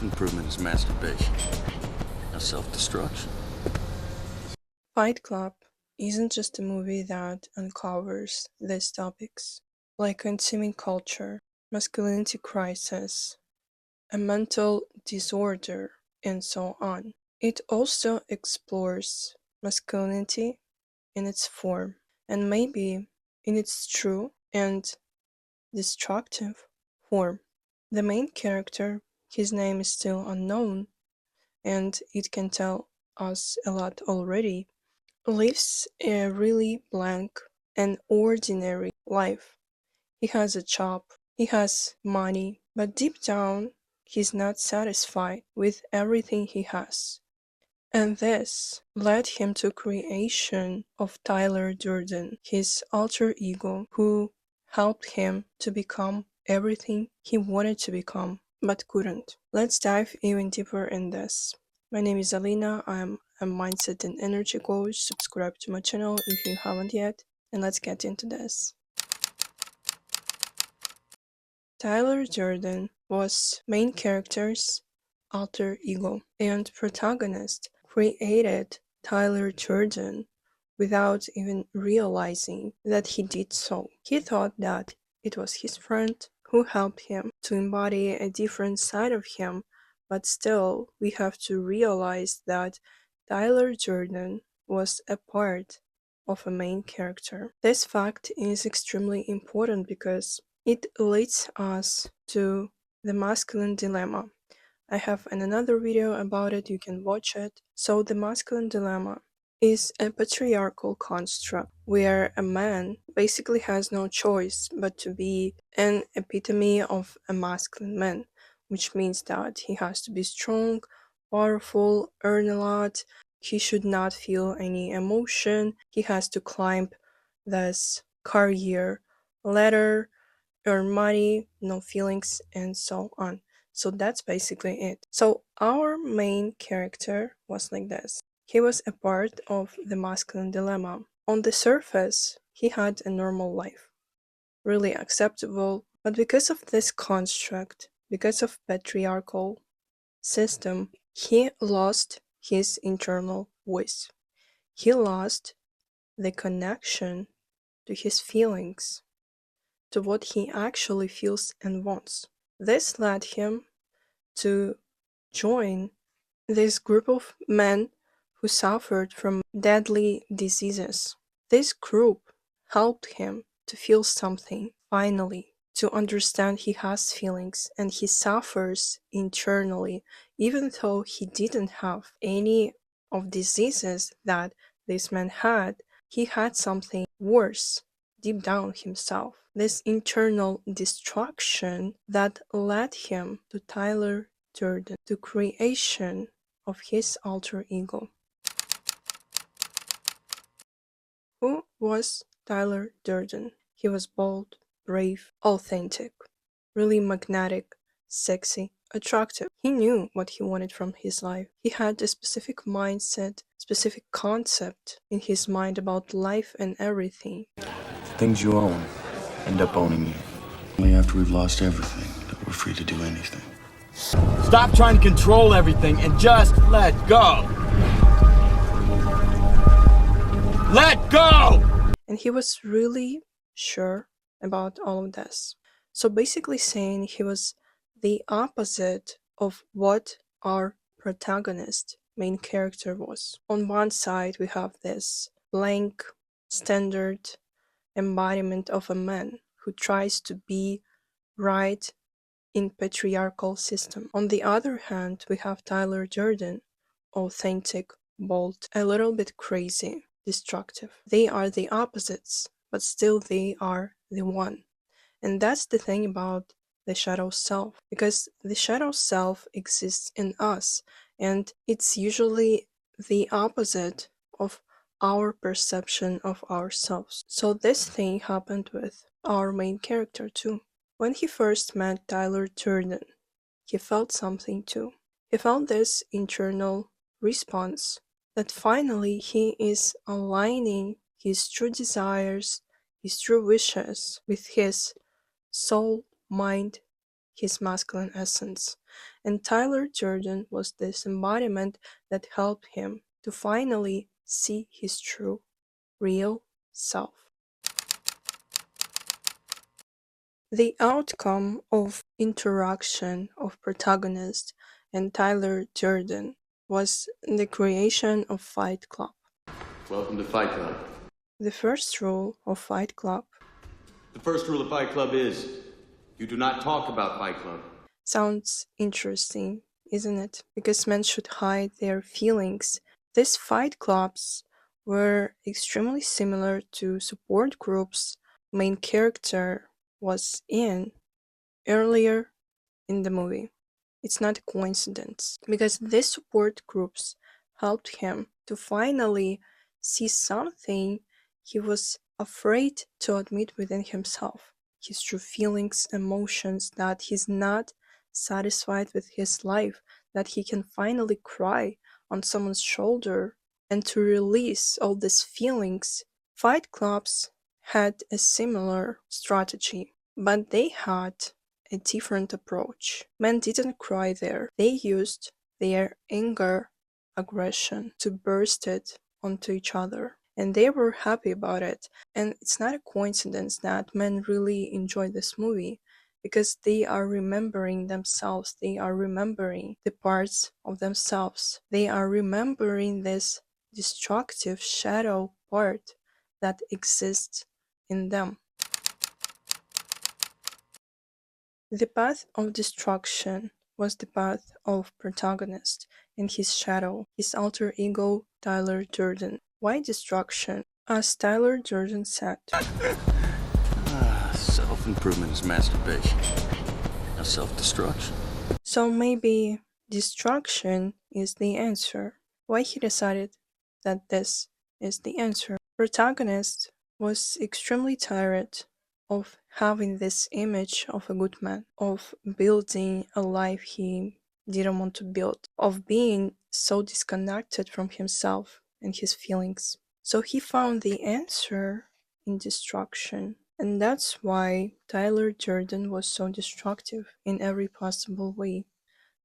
Self-improvement is masturbation, not self-destruction. Fight Club isn't just a movie that uncovers these topics, like consuming culture, masculinity crisis, a mental disorder, and so on. It also explores masculinity in its form, and maybe in its true and destructive form. The main character, his name is still unknown, and it can tell us a lot already, lives a really blank and ordinary life. He has a job, he has money, but deep down, he's not satisfied with everything he has. And this led him to creation of Tyler Durden, his alter ego, who helped him to become everything he wanted to become, but couldn't. Let's dive even deeper in this. My name is Alina, I'm a mindset and energy coach. Subscribe to my channel if you haven't yet, and let's get into this. Tyler Durden was main character's alter ego, and protagonist created Tyler Durden without even realizing that he did so. He thought that it was his friend who helped him to embody a different side of him, but still we have to realize that Tyler Durden was a part of a main character. This fact is extremely important because it leads us to the masculine dilemma. I have another video about it, you can watch it. So the masculine dilemma is a patriarchal construct where a man basically has no choice but to be an epitome of a masculine man, which means that he has to be strong, powerful, earn a lot, he should not feel any emotion, he has to climb this career ladder, earn money, no feelings, and so on. So that's basically it. So our main character was like this. He was a part of the masculine dilemma. On the surface, he had a normal life, really acceptable, but because of this construct, because of patriarchal system, he lost his internal voice. He lost the connection to his feelings, to what he actually feels and wants. This led him to join this group of men who suffered from deadly diseases. This group helped him to feel something, finally, to understand he has feelings and he suffers internally, even though he didn't have any of diseases that this man had, he had something worse deep down himself. This internal destruction that led him to Tyler Durden, to creation of his alter ego. Who was Tyler Durden? He was bold, brave, authentic, really magnetic, sexy, attractive. He knew what he wanted from his life. He had a specific mindset, specific concept in his mind about life and everything. Things you own end up owning you. Only after we've lost everything that we're free to do anything. Stop trying to control everything and just let go. Let go! And he was really sure about all of this. So basically saying he was the opposite of what our protagonist, main character, was. On one side we have this blank, standard embodiment of a man who tries to be right in patriarchal system. On the other hand, we have Tyler Durden, authentic, bold, a little bit crazy, destructive. They are the opposites, but still they are the one. And that's the thing about the shadow self, because the shadow self exists in us, and it's usually the opposite of our perception of ourselves. So this thing happened with our main character too. When he first met Tyler Durden, he felt something too. He felt this internal response that finally he is aligning his true desires, his true wishes with his soul, mind, his masculine essence. And Tyler Durden was this embodiment that helped him to finally see his true, real self. The outcome of interaction of protagonist and Tyler Durden was the creation of Fight Club. Welcome to Fight Club. The first rule of Fight Club. The first rule of Fight Club is, you do not talk about Fight Club. Sounds interesting, isn't it? Because men should hide their feelings. These fight clubs were extremely similar to support groups main character was in earlier in the movie. It's not a coincidence, because these support groups helped him to finally see something he was afraid to admit within himself, his true feelings, emotions, that he's not satisfied with his life, that he can finally cry on someone's shoulder, and to release all these feelings. Fight clubs had a similar strategy, but they had a different approach. Men didn't cry there. They used their anger, aggression to burst it onto each other. And they were happy about it. And it's not a coincidence that men really enjoy this movie, because they are remembering themselves. They are remembering the parts of themselves. They are remembering this destructive shadow part that exists in them. The path of destruction was the path of protagonist and his shadow, his alter ego, Tyler Durden. Why destruction? As Tyler Durden said, Self-improvement is masturbation. Now self-destruction. so maybe destruction is the answer. Why he decided that this is the answer? Protagonist was extremely tired of having this image of a good man, of building a life he didn't want to build, of being so disconnected from himself and his feelings. So he found the answer in destruction. And that's why Tyler Durden was so destructive in every possible way.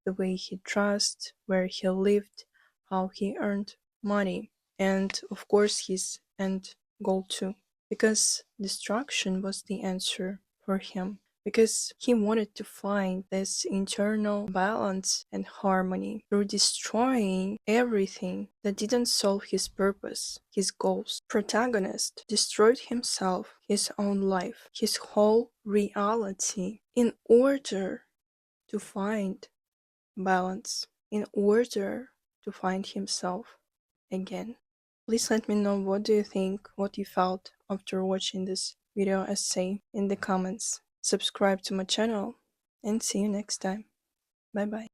The way he dressed, where he lived, how he earned money, and of course his end goal too. Because destruction was the answer for him. Because he wanted to find this internal balance and harmony through destroying everything that didn't solve his purpose, his goals. Protagonist destroyed himself, his own life, his whole reality, in order to find balance, in order to find himself again. Please let me know what do you think, what you felt after watching this video essay in the comments. Subscribe to my channel and see you next time. Bye bye.